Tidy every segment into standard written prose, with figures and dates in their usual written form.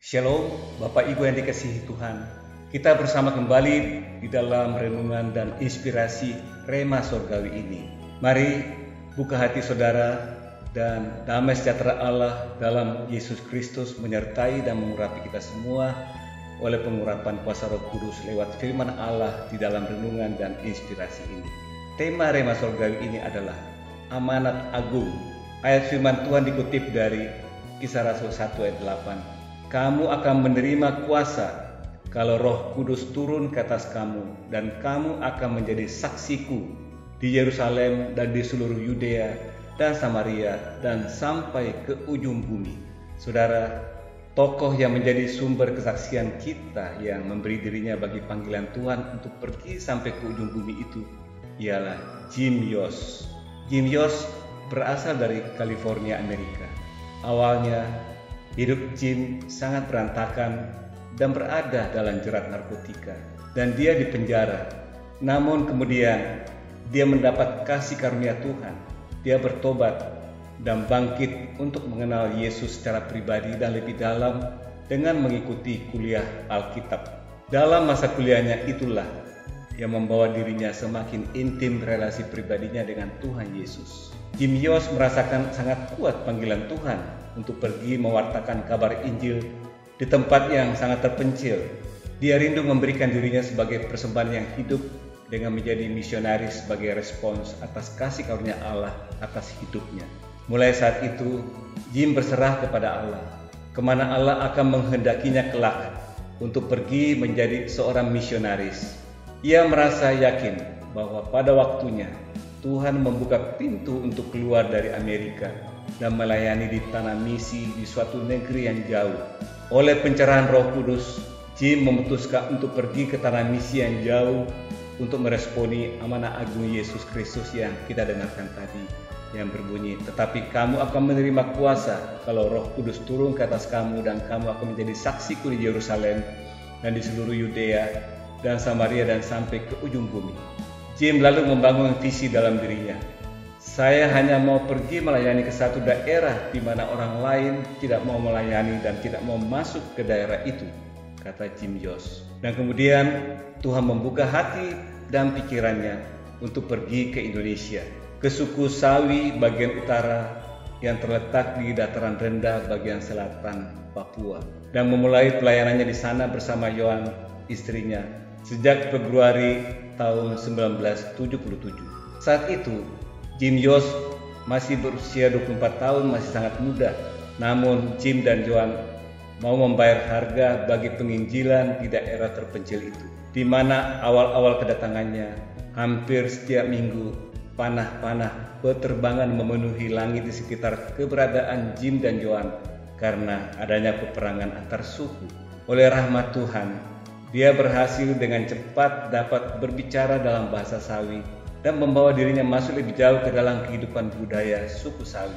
Shalom, Bapak Ibu yang dikasihi Tuhan. Kita bersama kembali di dalam renungan dan inspirasi Rema Sorgawi ini. Mari buka hati saudara dan damai sejahtera Allah dalam Yesus Kristus menyertai dan mengurapi kita semua oleh pengurapan kuasa Roh Kudus lewat firman Allah di dalam renungan dan inspirasi ini. Tema Rema Sorgawi ini adalah amanat agung. Ayat firman Tuhan dikutip dari Kisah Rasul 1 ayat 8. Kamu akan menerima kuasa kalau Roh Kudus turun ke atas kamu, dan kamu akan menjadi saksiku di Yerusalem dan di seluruh Yudea dan Samaria dan sampai ke ujung bumi. Saudara, tokoh yang menjadi sumber kesaksian kita yang memberi dirinya bagi panggilan Tuhan untuk pergi sampai ke ujung bumi itu ialah Jim Yost. Jim Yost berasal dari California, Amerika. Awalnya hidup Jim sangat berantakan dan berada dalam jerat narkotika, dan dia dipenjara. Namun kemudian dia mendapat kasih karunia Tuhan. Dia bertobat dan bangkit untuk mengenal Yesus secara pribadi dan lebih dalam dengan mengikuti kuliah Alkitab. Dalam masa kuliahnya itulah yang membawa dirinya semakin intim relasi pribadinya dengan Tuhan Yesus. Jim Yost merasakan sangat kuat panggilan Tuhan untuk pergi mewartakan kabar Injil di tempat yang sangat terpencil. Dia rindu memberikan dirinya sebagai persembahan yang hidup dengan menjadi misionaris sebagai respons atas kasih karunia Allah atas hidupnya. Mulai saat itu, Jim berserah kepada Allah, kemana Allah akan menghendakinya kelak untuk pergi menjadi seorang misionaris. Ia merasa yakin bahwa pada waktunya Tuhan membuka pintu untuk keluar dari Amerika dan melayani di tanah misi di suatu negeri yang jauh. Oleh pencerahan Roh Kudus, Jim memutuskan untuk pergi ke tanah misi yang jauh untuk meresponi amanah agung Yesus Kristus yang kita dengarkan tadi, yang berbunyi, tetapi kamu akan menerima kuasa kalau Roh Kudus turun ke atas kamu, dan kamu akan menjadi saksiku di Yerusalem dan di seluruh Yudea dan Samaria dan sampai ke ujung bumi. Jim lalu membangun visi dalam dirinya. Saya hanya mau pergi melayani ke satu daerah di mana orang lain tidak mau melayani dan tidak mau masuk ke daerah itu, kata Jim Yost. Dan kemudian Tuhan membuka hati dan pikirannya untuk pergi ke Indonesia, ke suku Sawi bagian utara yang terletak di dataran rendah bagian selatan Papua, dan memulai pelayanannya di sana bersama Yohan, istrinya, sejak Februari tahun 1977. Saat itu, Jim Yost masih berusia 24 tahun, masih sangat muda. Namun Jim dan Yohan mau membayar harga bagi penginjilan di daerah terpencil itu, di mana awal-awal kedatangannya hampir setiap minggu panah-panah penerbangan memenuhi langit di sekitar keberadaan Jim dan Yohan karena adanya peperangan antar suku. Oleh rahmat Tuhan, dia berhasil dengan cepat dapat berbicara dalam bahasa Sawi dan membawa dirinya masuk lebih jauh ke dalam kehidupan budaya suku Sawi.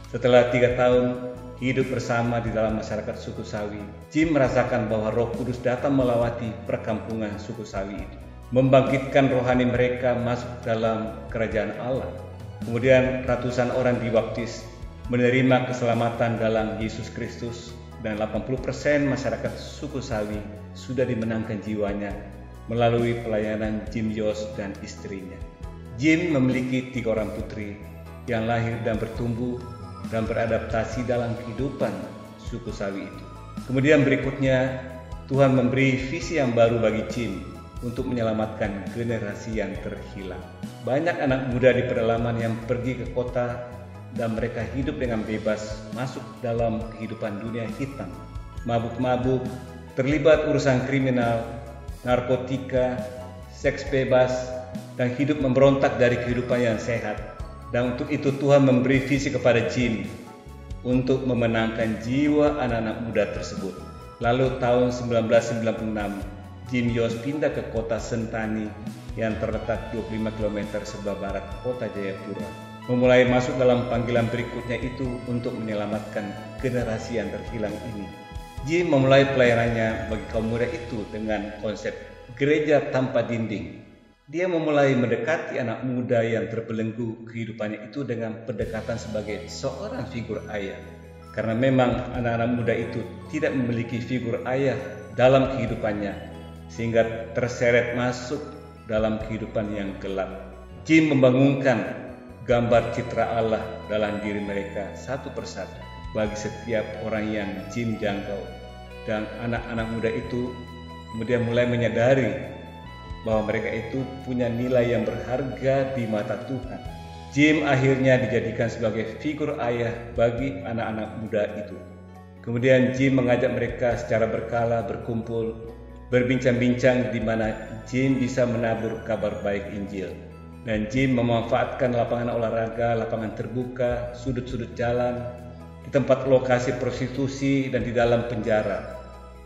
Setelah 3 tahun hidup bersama di dalam masyarakat suku Sawi, Jim merasakan bahwa Roh Kudus datang melawati perkampungan suku Sawi itu, membangkitkan rohani mereka masuk dalam kerajaan Allah. Kemudian ratusan orang dibaptis, menerima keselamatan dalam Yesus Kristus, dan 80% masyarakat suku Sawi sudah dimenangkan jiwanya melalui pelayanan Jim Yost dan istrinya. Jim memiliki 3 orang putri yang lahir dan bertumbuh dan beradaptasi dalam kehidupan suku Sawi itu. Kemudian berikutnya, Tuhan memberi visi yang baru bagi Jim untuk menyelamatkan generasi yang terhilang. Banyak anak muda di pedalaman yang pergi ke kota dan mereka hidup dengan bebas masuk dalam kehidupan dunia hitam, mabuk-mabuk, terlibat urusan kriminal, narkotika, seks bebas, dan hidup memberontak dari kehidupan yang sehat. Dan untuk itu Tuhan memberi visi kepada Jim untuk memenangkan jiwa anak-anak muda tersebut. Lalu tahun 1996, Jim Yost pindah ke kota Sentani yang terletak 25 km sebelah barat kota Jayapura, memulai masuk dalam panggilan berikutnya itu untuk menyelamatkan generasi yang terhilang ini. Jim memulai pelayanannya bagi kaum muda itu dengan konsep gereja tanpa dinding. Dia memulai mendekati anak muda yang terbelenggu kehidupannya itu dengan pendekatan sebagai seorang figur ayah. Karena memang anak-anak muda itu tidak memiliki figur ayah dalam kehidupannya, sehingga terseret masuk dalam kehidupan yang gelap. Jim membangunkan gambar citra Allah dalam diri mereka satu persatu bagi setiap orang yang Jim jangkau. Dan anak-anak muda itu kemudian mulai menyadari bahwa mereka itu punya nilai yang berharga di mata Tuhan. Jim akhirnya dijadikan sebagai figur ayah bagi anak-anak muda itu. Kemudian Jim mengajak mereka secara berkala berkumpul, berbincang-bincang di mana Jim bisa menabur kabar baik Injil. Dan Jim memanfaatkan lapangan olahraga, lapangan terbuka, sudut-sudut jalan, di tempat lokasi prostitusi dan di dalam penjara.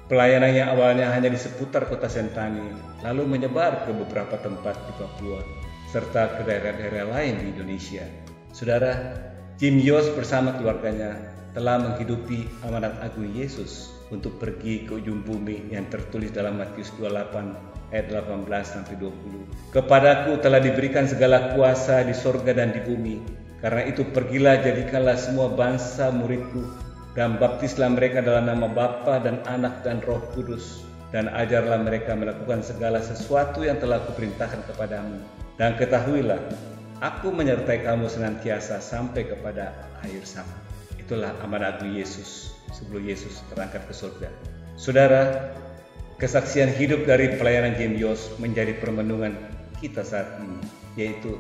Pelayanan yang awalnya hanya di seputar kota Sentani, lalu menyebar ke beberapa tempat di Papua, serta ke daerah-daerah lain di Indonesia. Saudara, Jim Yos bersama keluarganya telah menghidupi amanat agung Yesus untuk pergi ke ujung bumi yang tertulis dalam Matius 28 ayat 18-20. Kepadaku telah diberikan segala kuasa di sorga dan di bumi. Karena itu pergilah, jadikanlah semua bangsa muridku, dan baptislah mereka dalam nama Bapa dan Anak dan Roh Kudus, dan ajarlah mereka melakukan segala sesuatu yang telah kuperintahkan kepadamu. Dan ketahuilah, aku menyertai kamu senantiasa sampai kepada akhir zaman. Itulah amanat agung Yesus sebelum Yesus terangkat ke surga. Saudara, kesaksian hidup dari pelayanan Jim Yos menjadi permenungan kita saat ini, yaitu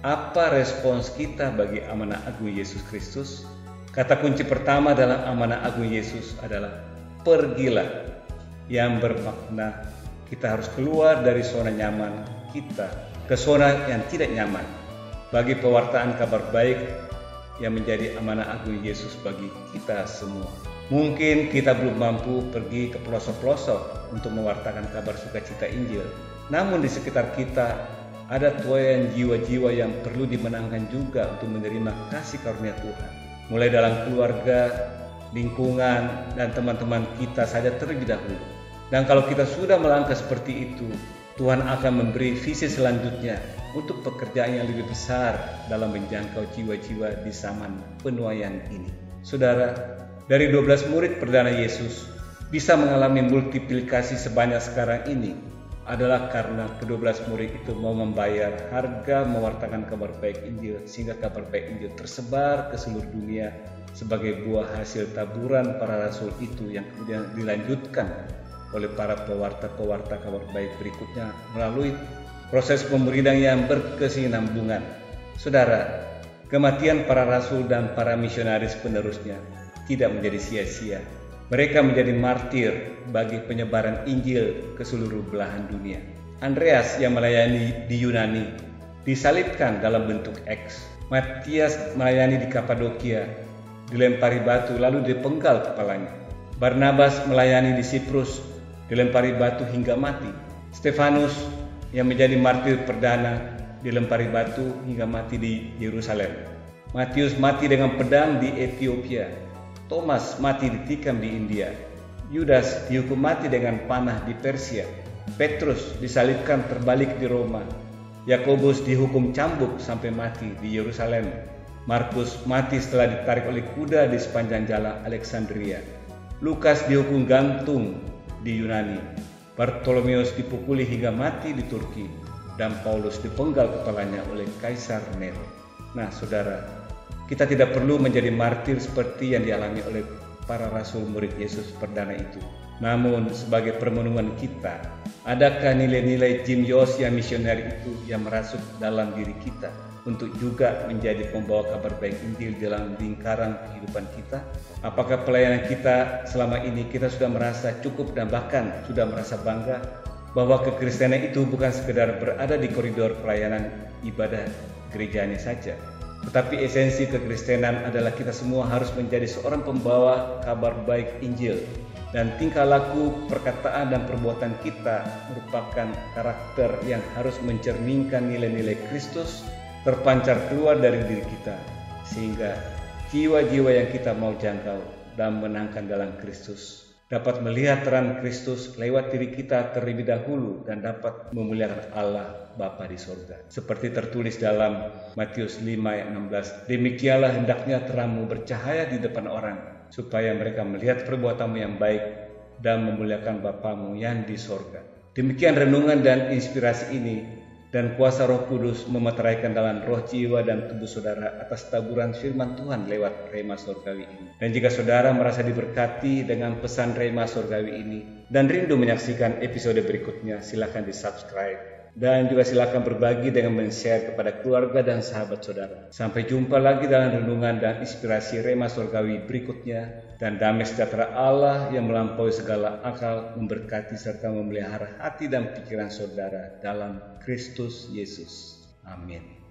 apa respons kita bagi amanat agung Yesus Kristus. Kata kunci pertama dalam amanat agung Yesus adalah pergilah, yang bermakna kita harus keluar dari zona nyaman kita ke zona yang tidak nyaman bagi pewartaan kabar baik yang menjadi amanat agung Yesus bagi kita semua. Mungkin kita belum mampu pergi ke pelosok-pelosok untuk mewartakan kabar sukacita Injil, namun di sekitar kita ada tuaian jiwa-jiwa yang perlu dimenangkan juga untuk menerima kasih karunia Tuhan. Mulai dalam keluarga, lingkungan, dan teman-teman kita saja terlebih dahulu. Dan kalau kita sudah melangkah seperti itu, Tuhan akan memberi visi selanjutnya untuk pekerjaan yang lebih besar dalam menjangkau jiwa-jiwa di zaman penuaian ini. Saudara, dari 12 murid perdana Yesus bisa mengalami multiplikasi sebanyak sekarang ini adalah karena ke-12 murid itu mau membayar harga mewartakan kabar baik Injil, sehingga kabar baik Injil tersebar ke seluruh dunia sebagai buah hasil taburan para rasul itu yang kemudian dilanjutkan oleh para pewarta-pewarta kabar baik berikutnya melalui proses pemuridan yang berkesinambungan. Saudara, kematian para rasul dan para misionaris penerusnya tidak menjadi sia-sia. Mereka menjadi martir bagi penyebaran Injil ke seluruh belahan dunia. Andreas yang melayani di Yunani disalibkan dalam bentuk X. Matias melayani di Kapadokia, dilempari batu lalu dipenggal kepalanya. Barnabas melayani di Siprus, dilempari batu hingga mati. Stefanus yang menjadi martir perdana dilempari batu hingga mati di Yerusalem. Matius mati dengan pedang di Ethiopia. Thomas mati ditikam di India. Yudas dihukum mati dengan panah di Persia. Petrus disalibkan terbalik di Roma. Yakobus dihukum cambuk sampai mati di Yerusalem. Markus mati setelah ditarik oleh kuda di sepanjang jalan Alexandria. Lukas dihukum gantung di Yunani. Bartolomeus dipukuli hingga mati di Turki. Dan Paulus dipenggal kepalanya oleh Kaisar Nero. Nah, saudara, kita tidak perlu menjadi martir seperti yang dialami oleh para rasul murid Yesus perdana itu. Namun sebagai permenungan kita, adakah nilai-nilai Jim Yos yang misioner itu yang merasuk dalam diri kita untuk juga menjadi pembawa kabar baik Injil dalam lingkaran kehidupan kita? Apakah pelayanan kita selama ini kita sudah merasa cukup dan bahkan sudah merasa bangga bahwa kekristenan itu bukan sekedar berada di koridor pelayanan ibadah gerejanya saja, tetapi esensi kekristenan adalah kita semua harus menjadi seorang pembawa kabar baik Injil, dan tingkah laku, perkataan, dan perbuatan kita merupakan karakter yang harus mencerminkan nilai-nilai Kristus terpancar keluar dari diri kita, sehingga jiwa-jiwa yang kita mau jangkau dan menangkan dalam Kristus dapat melihat terang Kristus lewat diri kita terlebih dahulu dan dapat memuliakan Allah Bapa di sorga. Seperti tertulis dalam Matius 5 ayat 16, demikianlah hendaknya terangmu bercahaya di depan orang, supaya mereka melihat perbuatanmu yang baik dan memuliakan Bapamu yang di sorga. Demikian renungan dan inspirasi ini, dan kuasa Roh Kudus memeteraikan dalam roh, jiwa, dan tubuh saudara atas taburan firman Tuhan lewat Rema Surgawi ini. Dan jika saudara merasa diberkati dengan pesan Rema Surgawi ini dan rindu menyaksikan episode berikutnya, silakan di-subscribe. Dan juga silakan berbagi dengan men-share kepada keluarga dan sahabat saudara. Sampai jumpa lagi dalam renungan dan inspirasi Rema Surgawi berikutnya. Dan damai sejahtera Allah yang melampaui segala akal memberkati serta memelihara hati dan pikiran saudara dalam Kristus Yesus. Amin.